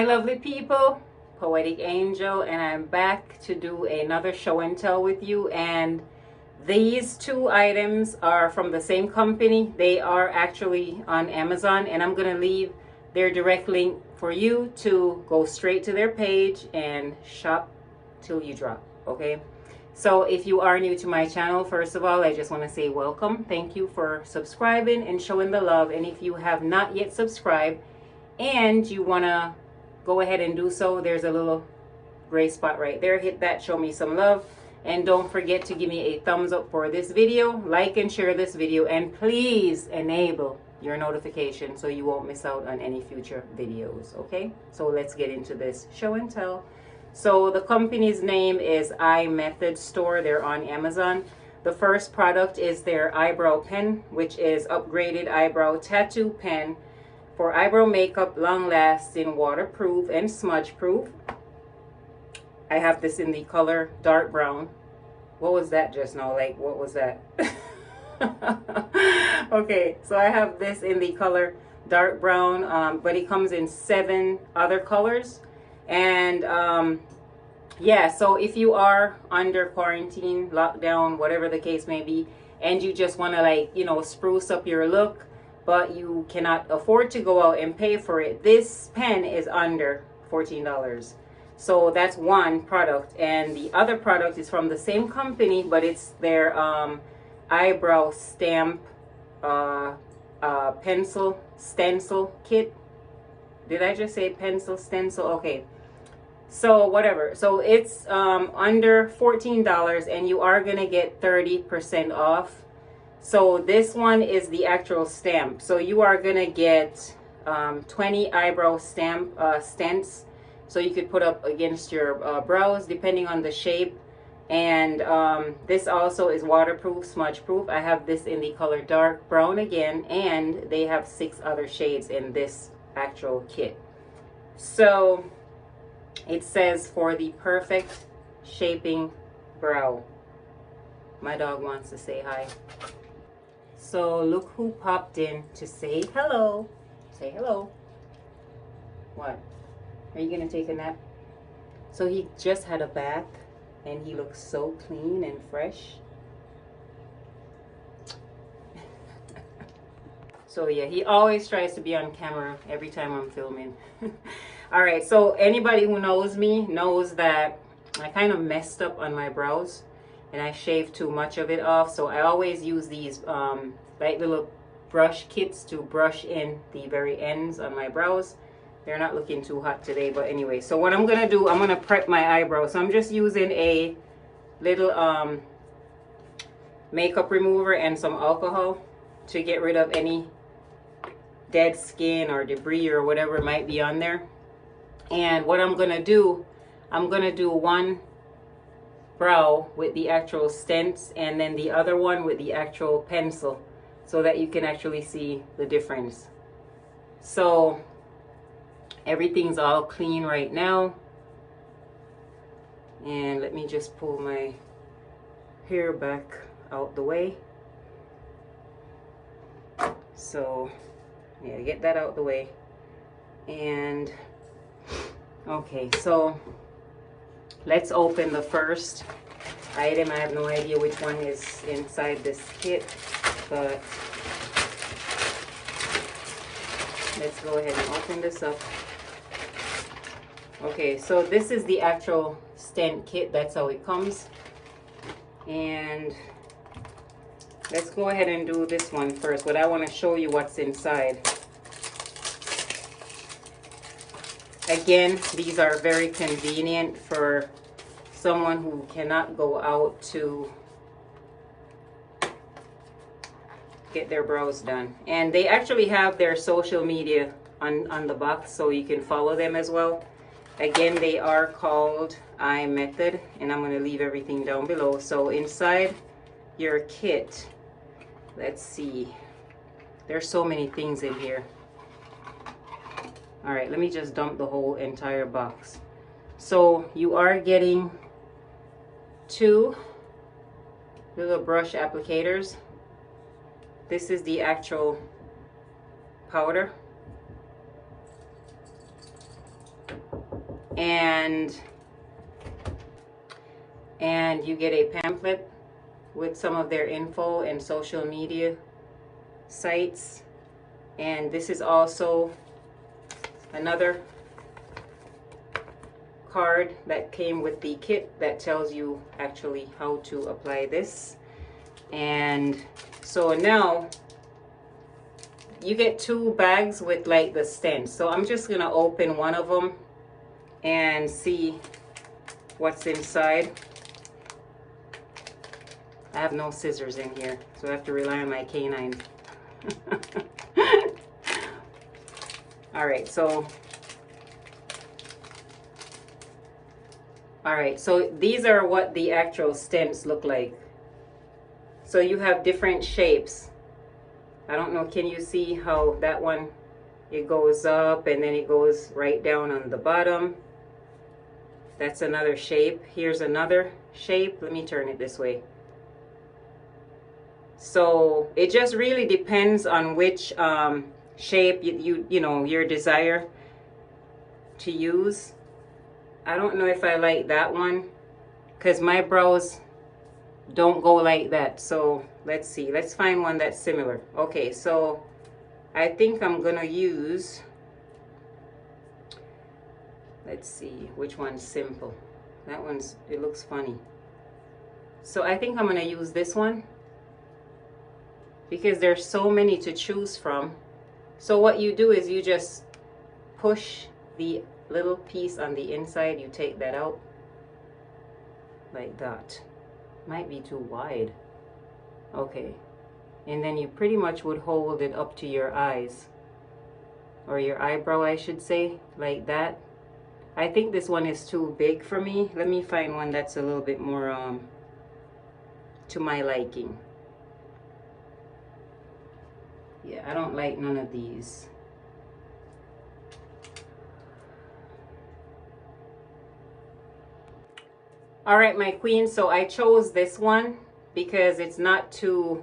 lovely people, Poetic Angel, and I'm back to do another show and tell with you. And these two items are from the same company. They are actually on Amazon, and I'm gonna leave their direct link for you to go straight to their page and shop till you drop. Okay, so if you are new to my channel, first of all, I just want to say welcome. Thank you for subscribing and showing the love. And if you have not yet subscribed and you want to go ahead and do so, there's a little gray spot right there. Hit that, show me some love, and don't forget to give me a thumbs up for this video, like and share this video, and please enable your notification so you won't miss out on any future videos. Okay, so let's get into this show and tell. So the company's name is iMethod store. They're on Amazon. The first product is their eyebrow pen, which is upgraded eyebrow tattoo pen for eyebrow makeup, long-lasting, waterproof, and smudge-proof. I have this in the color dark brown. What was that just now? Like, what was that? Okay, so I have this in the color dark brown, but it comes in 7 other colors. And yeah, so if you are under quarantine, lockdown, whatever the case may be, and you just want to, like, you know, spruce up your look, but you cannot afford to go out and pay for it, this pen is under $14. So that's one product. And the other product is from the same company, but it's their eyebrow stamp pencil stencil kit. Did I just say pencil stencil? Okay, so whatever. So it's under $14, and you are gonna get 30% off. So this one is the actual stamp. So you are gonna get 20 eyebrow stamp stents, so you could put up against your brows depending on the shape. And this also is waterproof, smudge proof. I have this in the color dark brown again, and they have 6 other shades in this actual kit. So it says for the perfect shaping brow. My dog wants to say hi. So look who popped in to say hello. Say hello. What? Are you gonna take a nap? So he just had a bath and he looks so clean and fresh. So yeah, he always tries to be on camera every time I'm filming. All right, so anybody who knows me knows that I kind of messed up on my brows and I shaved too much of it off. So I always use these like little brush kits to brush in the very ends on my brows. They're not looking too hot today, but anyway. So what I'm gonna do, I'm gonna prep my eyebrows. So I'm just using a little makeup remover and some alcohol to get rid of any dead skin or debris or whatever might be on there. And what I'm gonna do, I'm gonna do one brow with the actual stents and then the other one with the actual pencil, so that you can actually see the difference. So everything's all clean right now. And let me just pull my hair back out the way. So yeah, get that out the way. And okay, so let's open the first item. I have no idea which one is inside this kit, but let's go ahead and open this up. Okay, so this is the actual stent kit. That's how it comes. And let's go ahead and do this one first, but I want to show you what's inside. Again, these are very convenient for someone who cannot go out to get their brows done. And they actually have their social media on the box, so you can follow them as well. Again, they are called iMethod, and I'm going to leave everything down below. So inside your kit, let's see, there's so many things in here. All right, let me just dump the whole entire box. So you are getting 2 little brush applicators. This is the actual powder. and you get a pamphlet with some of their info and social media sites. And this is also another card that came with the kit that tells you actually how to apply this. And so now you get 2 bags with like the stems. So I'm just gonna open one of them and see what's inside. I have no scissors in here, so I have to rely on my canine. All right, so these are what the actual stems look like. So you have different shapes. I don't know, can you see how that one, it goes up and then it goes right down on the bottom. That's another shape. Here's another shape. Let me turn it this way. So it just really depends on which shape you know your desire to use. I don't know if I like that one because my brows don't go like that. So let's see, let's find one that's similar. Okay, so I think I'm gonna use, let's see which one's simple. That one's, it looks funny. So I think I'm gonna use this one because there's so many to choose from. So what you do is you just push the little piece on the inside, you take that out like that. Might be too wide. Okay, and then you pretty much would hold it up to your eyes, or your eyebrow I should say, like that. I think this one is too big for me. Let me find one that's a little bit more to my liking. Yeah, I don't like none of these. All right, my queen, so I chose this one because it's not too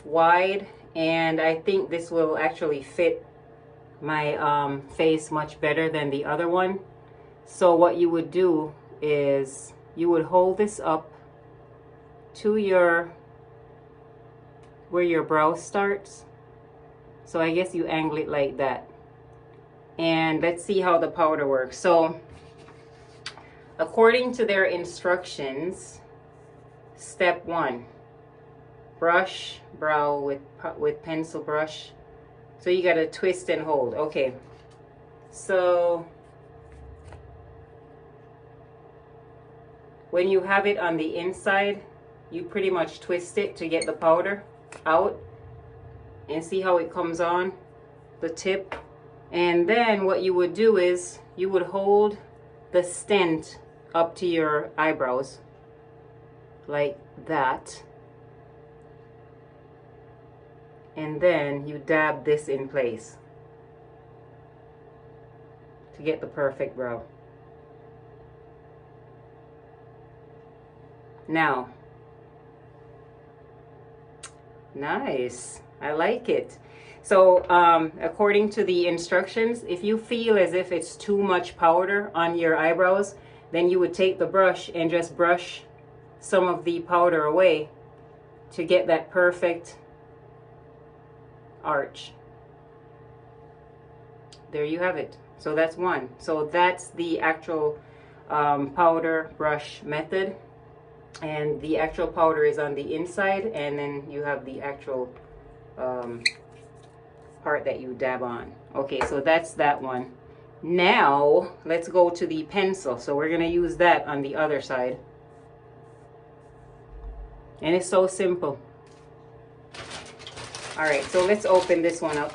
wide, and I think this will actually fit my face much better than the other one. So what you would do is you would hold this up to your, where your brow starts. So I guess you angle it like that. And let's see how the powder works. So according to their instructions, step 1, brush brow with pencil brush. So you got to twist and hold. Okay, so when you have it on the inside, you pretty much twist it to get the powder out, and see how it comes on the tip. And then what you would do is you would hold the stent up to your eyebrows like that, and then you dab this in place to get the perfect brow. Now, nice, I like it. So according to the instructions, if you feel as if it's too much powder on your eyebrows, then you would take the brush and just brush some of the powder away to get that perfect arch. There you have it. So that's one. So that's the actual powder brush method, and the actual powder is on the inside, and then you have the actual part that you dab on. Okay, so that's that one. Now let's go to the pencil. So we're gonna use that on the other side, and it's so simple. All right, so let's open this one up.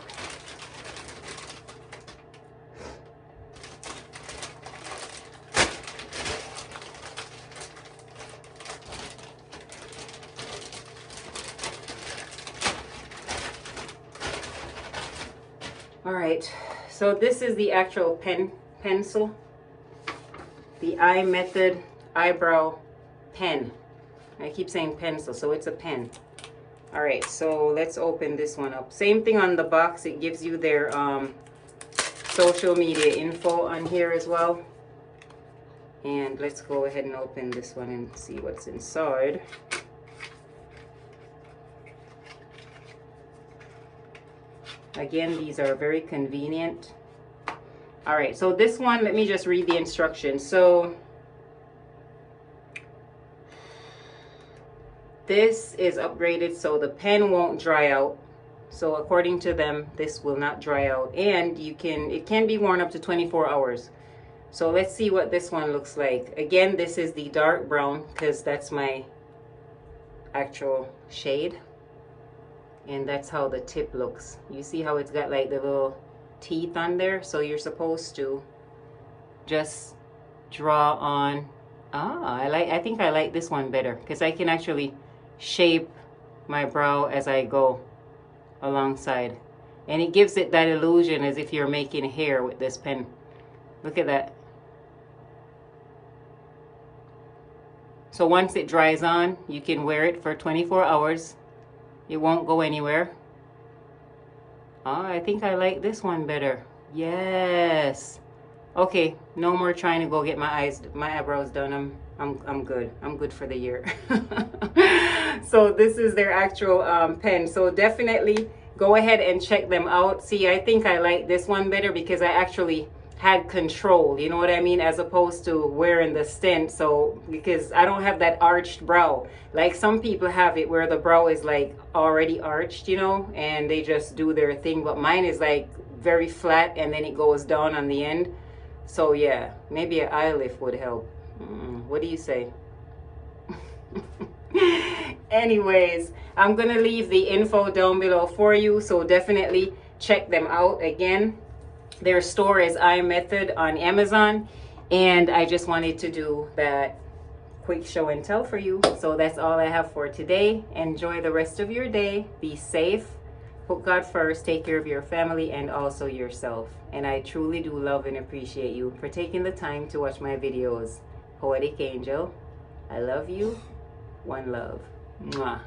All right, so this is the actual pencil, the iMethod eyebrow pen. I keep saying pencil, so it's a pen. All right, so let's open this one up. Same thing on the box, it gives you their social media info on here as well. And let's go ahead and open this one and see what's inside. Again, these are very convenient. All right, so this one, let me just read the instructions. So this is upgraded so the pen won't dry out. So according to them, this will not dry out, and it can be worn up to 24 hours. So let's see what this one looks like. Again, this is the dark brown because that's my actual shade. And that's how the tip looks. You see how it's got like the little teeth on there? So you're supposed to just draw on. I think I like this one better because I can actually shape my brow as I go alongside. And it gives it that illusion as if you're making hair with this pen. Look at that. So once it dries on, you can wear it for 24 hours. It won't go anywhere. Oh, I think I like this one better. Yes. Okay, no more trying to go get my eyebrows done. I'm good. I'm good for the year. So this is their actual pen. So definitely go ahead and check them out. See, I think I like this one better because I actually had control, you know what I mean, as opposed to wearing the stent. So because I don't have that arched brow like some people have it where the brow is like already arched, you know, and they just do their thing, but mine is like very flat and then it goes down on the end. So yeah, maybe an eye lift would help. What do you say? Anyways, I'm gonna leave the info down below for you, so definitely check them out. Again, their store is iMethod on Amazon, and I just wanted to do that quick show and tell for you. So that's all I have for today. Enjoy the rest of your day. Be safe. Put God first. Take care of your family and also yourself. And I truly do love and appreciate you for taking the time to watch my videos. Poetic Angel, I love you. One love. Mwah.